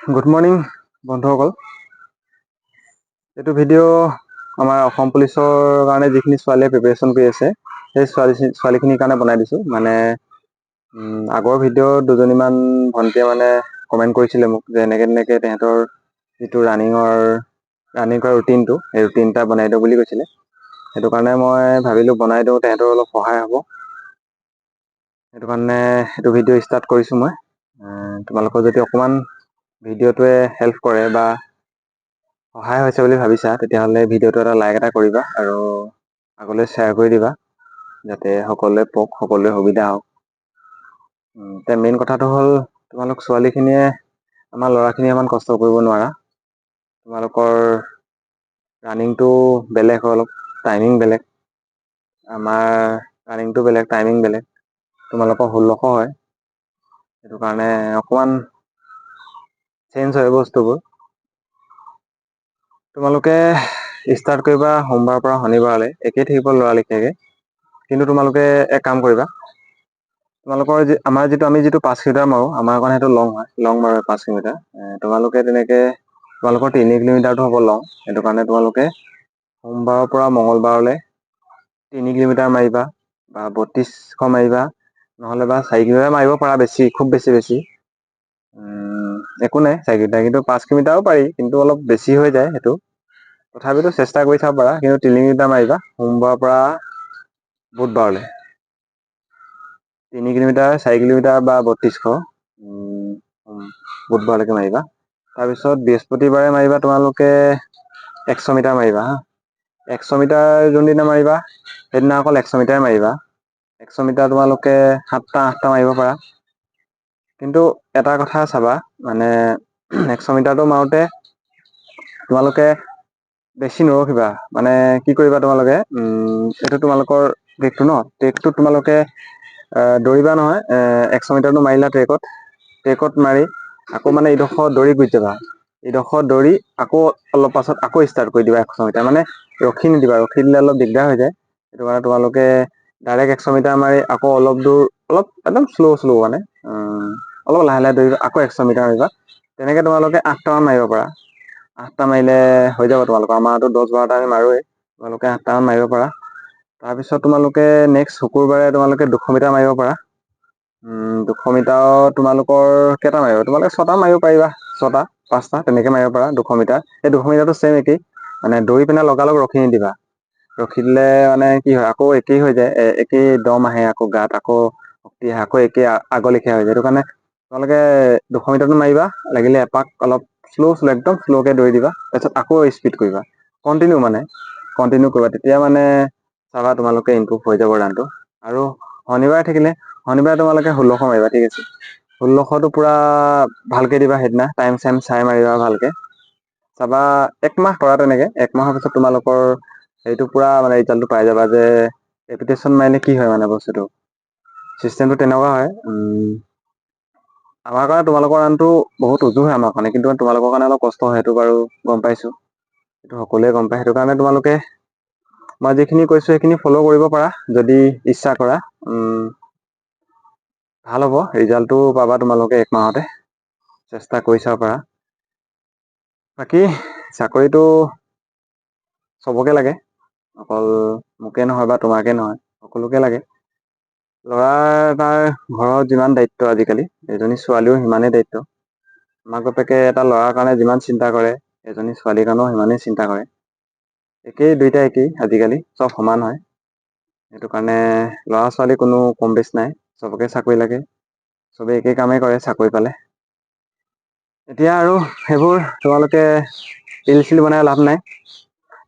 Good morning বন্ধুসকল। এইটো video' আমাৰ অসম পুলিচৰ কাৰণে যিখিনি ছোৱালীয়ে প্ৰিপেৰেশ্যন কৰি আছে সেই ছোৱালীখিনিৰ কাৰণে বনাই দিছোঁ। মানে আগৰ ভিডিঅ' দুজনীমান ভণ্টিয়ে মানে কমেণ্ট কৰিছিলে মোক যে এনেকৈ তেহেঁতৰ যিটো ৰানিং কৰা ৰুটিনটো সেই ৰুটিন এটা বনাই দিওঁ বুলি কৈছিলে। সেইটো কাৰণে মই ভাবিলোঁ বনাই দিওঁ, তেহেঁতৰ অলপ সহায় হ'ব। সেইটো কাৰণে এইটো ভিডিঅ' ষ্টাৰ্ট কৰিছোঁ মই। তোমালোকৰ যদি অকণমান ভিডিঅ'টোৱে হেল্প কৰে বা সহায় হৈছে বুলি ভাবিছা তেতিয়াহ'লে ভিডিঅ'টো এটা লাইক এটা কৰিবা আৰু আগলৈ শ্বেয়াৰ কৰি দিবা যাতে সকলোৱে পওক, সকলোৱে সুবিধা হওক। এতিয়া মেইন কথাটো হ'ল তোমালোক ছোৱালীখিনিয়ে আমাৰ ল'ৰাখিনিয়ে ইমান কষ্ট কৰিব নোৱাৰা। তোমালোকৰ ৰানিংটো বেলেগ হয়, অলপ টাইমিং বেলেগ। আমাৰ ৰানিংটো বেলেগ, টাইমিং বেলেগ। তোমালোকৰ 1600 হয়, সেইটো কাৰণে অকণমান চেঞ্জ হয় বস্তুবোৰ। তোমালোকে ষ্টাৰ্ট কৰিবা সোমবাৰৰ পৰা শনিবাৰলৈ, একেই থাকিব ল'ৰালেখীয়াকৈ। কিন্তু তোমালোকে এক কাম কৰিবা, তোমালোকৰ আমি যিটো 5 কিলোমিটাৰ মাৰোঁ, আমাৰ কাৰণে সেইটো লং হয়, লং মাৰোঁ 5 কিলোমিটাৰ। তোমালোকে তোমালোকৰ 3 কিলোমিটাৰটো হ'ব লং। সেইটো কাৰণে তোমালোকে সোমবাৰৰ পৰা মঙলবাৰলৈ 3 কিলোমিটাৰ মাৰিবা বা 3200 মাৰিবা, নহ'লে বা 4 কিলোমিটাৰ মাৰিব পাৰা, খুব বেছি একো নাই 4 কিলোমিটাৰ, কিন্তু 5 কিলোমিটাৰো পাৰি, কিন্তু অলপ বেছি হৈ যায় সেইটো। তথাপিতো চেষ্টা কৰি চাব পাৰা, কিন্তু 3 কিলোমিটাৰ মাৰিবা সোমবাৰৰ পৰা বুধবাৰলৈ। 3 কিলোমিটাৰ, 4 কিলোমিটাৰ বা 3200 বুধবাৰলৈকে মাৰিবা। তাৰপিছত বৃহস্পতিবাৰে মাৰিবা তোমালোকে 100 মিটাৰ মাৰিবা হা। 100 মিটাৰ যোনদিনা মাৰিবা সেইদিনা অকল 100 মিটাৰে মাৰিবা। 100 মিটাৰ তোমালোকে 7টা-8টা মাৰিব পাৰা। কিন্তু এটা কথা চাবা, মানে 100 মিটাৰটো মাৰোঁতে তোমালোকে বেছি নৰখিবা। মানে কি কৰিবা তোমালোকে, এইটো তোমালোকৰ ট্ৰেকটো ন, ট্ৰেকটো তোমালোকে দৌৰিবা নহয়। 100 মিটাৰটো মাৰিলা ট্ৰেকত মাৰি আকৌ মানে ইডোখৰ দৌৰি গুচি যাবা। ইডোখৰ দৌৰি আকৌ অলপ পাছত আকৌ ষ্টাৰ্ট কৰি দিবা 100 মিটাৰ। মানে ৰখি নিদিবা, ৰখি দিলে অলপ দিগদাৰ হৈ যায়। সেইটো কাৰণে তোমালোকে ডাইৰেক্ট 100 মিটাৰ মাৰি আকৌ অলপ দূৰ, অলপ একদম শ্ল' মানে অলপ লাহে লাহে দৌৰিবা, আকৌ 100 মিটাৰ মাৰিবা। তেনেকৈ তোমালোকে 8টামান মাৰিব পাৰা। 8টা মাৰিলে হৈ যাব তোমালোকৰ। আমাৰতো 10-12টা আমি মাৰোৱেই, তোমালোকে 8টামান মাৰিব পাৰা। তাৰপিছত তোমালোকে নেক্সট শুকুৰবাৰে তোমালোকে 200 মিটাৰ মাৰিব পাৰা। 200 মিটাৰত তোমালোকৰ কেইটা মাৰিবা, তোমালোকে 6টা মাৰিব পাৰিবা, 6টা 5টা তেনেকৈ মাৰিব পাৰা 200 মিটাৰ। এই 200 মিটাৰটো ছেম একেই, মানে দৌৰি পিনে লগালগ ৰখি নিদিবা। ৰখি দিলে মানে কি হয়, আকৌ একেই হৈ যায়, একেই দম আহে, আকৌ গাত আকৌ শক্তি আহে, আকৌ একেই আগলেখীয়া হৈ যায়। সেইটো কাৰণে তোমালোকে 200 মিটাৰটো মাৰিবা, লাগিলে এপাক অলপ একদম শ্ল'কৈ দৌৰি দিবা, তাৰপিছত আকৌ স্পীড কৰিবা। কণ্টিনিউ কৰিবা, তেতিয়া মানে চাবা তোমালোকে ইম্প্ৰুভ হৈ যাব ৰানটো। আৰু শনিবাৰে থাকিলে, শনিবাৰে তোমালোকে 1600 মাৰিবা, ঠিক আছে। 1600টো পূৰা ভালকৈ দিবা সেইদিনা, টাইম চাইম চাই মাৰিবা ভালকৈ। চাবা 1 মাহ কৰা তেনেকৈ, 1 মাহৰ পিছত তোমালোকৰ সেইটো পূৰা মানে ৰিজাল্টটো পাই যাবা যে ৰেপিটেশ্যন মাৰিলে কি হয়, মানে বস্তুটো চিষ্টেমটো তেনেকুৱা হয়। আমাৰ কাৰণে তোমালোকৰ ৰানটো বহুত উজু হয় আমাৰ কাৰণে, কিন্তু তোমালোকৰ কাৰণে অলপ কষ্ট হয়, সেইটো বাৰু গম পাইছোঁ, সেইটো সকলোৱে গম পায়। সেইটো কাৰণে তোমালোকে মই যিখিনি কৈছোঁ সেইখিনি ফ'ল' কৰিব পাৰা যদি ইচ্ছা কৰা। ভাল হ'ব, ৰিজাল্টটো পাবা তোমালোকে 1 মাহতে। চেষ্টা কৰি চাব পাৰা। বাকী চাকৰিটো চবকে লাগে, অকল মোকে নহয় বা তোমাকে নহয়, সকলোকে লাগে। তাৰ ঘৰত যিমান দায়িত্ব আজিকালি, এজনী ছোৱালীও সিমানেই দায়িত্ব। মাক বাপেকে এটা ল'ৰাৰ কাৰণে যিমান চিন্তা কৰে, এজনী ছোৱালীৰ কাৰণেও সিমানেই চিন্তা কৰে। দুইটা একেই, আজিকালি চব সমান হয়। সেইটো কাৰণে ল'ৰা ছোৱালী কোনো কম বেছ নাই, চবকে চাকৰি লাগে। চবেই একেই কামেই কৰে চাকৰি পালে। এতিয়া আৰু সেইবোৰ তোমালোকে ৰীল চিল বনাই লাভ নাই।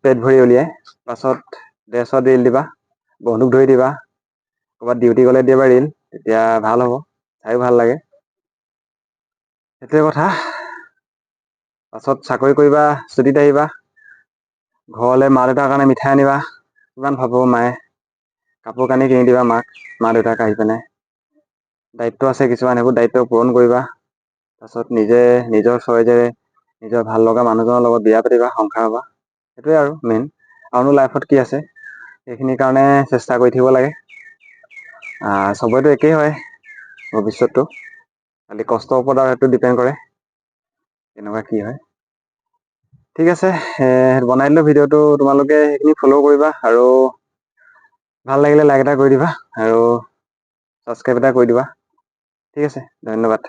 পেট ভৰি উলিয়াই পাছত ড্ৰেছত ৰীল দিবা, বন্দুক ধৰি দিবা, ক'ৰবাত ডিউটি গ'লে দিবা ৰীল, তেতিয়া ভাল হ'ব, চাইও ভাল লাগে। সেইটোৱে কথা। পাছত চাকৰি কৰিবা, ছুটীত আহিবা, ঘৰলৈ মা দেউতাৰ কাৰণে মিঠাই আনিবা, কিমান ভাব মায়ে। কাপোৰ কানি কিনি দিবা মা দেউতাক আহি পিনে। দায়িত্ব আছে কিছুমান, সেইবোৰ দায়িত্ব পূৰণ কৰিবা। তাৰপাছত নিজৰ চইজেৰে নিজৰ ভাল লগা মানুহজনৰ লগত বিয়া পাতিবা, সংসাৰ হ'বা। সেইটোৱে আৰু মেইন, আৰুনো লাইফত কি আছে। সেইখিনিৰ কাৰণে চেষ্টা কৰি থাকিব লাগে। চবৰেতো একেই হয় ভৱিষ্যতটো, খালি কষ্টৰ ওপৰত আৰু সেইটো ডিপেণ্ড কৰে। কেনেকুৱা কি হয়। ঠিক আছে, বনাই দিলোঁ ভিডিঅ'টো, তোমালোকে সেইখিনি ফ'ল' কৰিবা আৰু ভাল লাগিলে লাইক এটা কৰি দিবা আৰু ছাবস্ক্ৰাইব এটা কৰি দিবা। ঠিক আছে, ধন্যবাদ।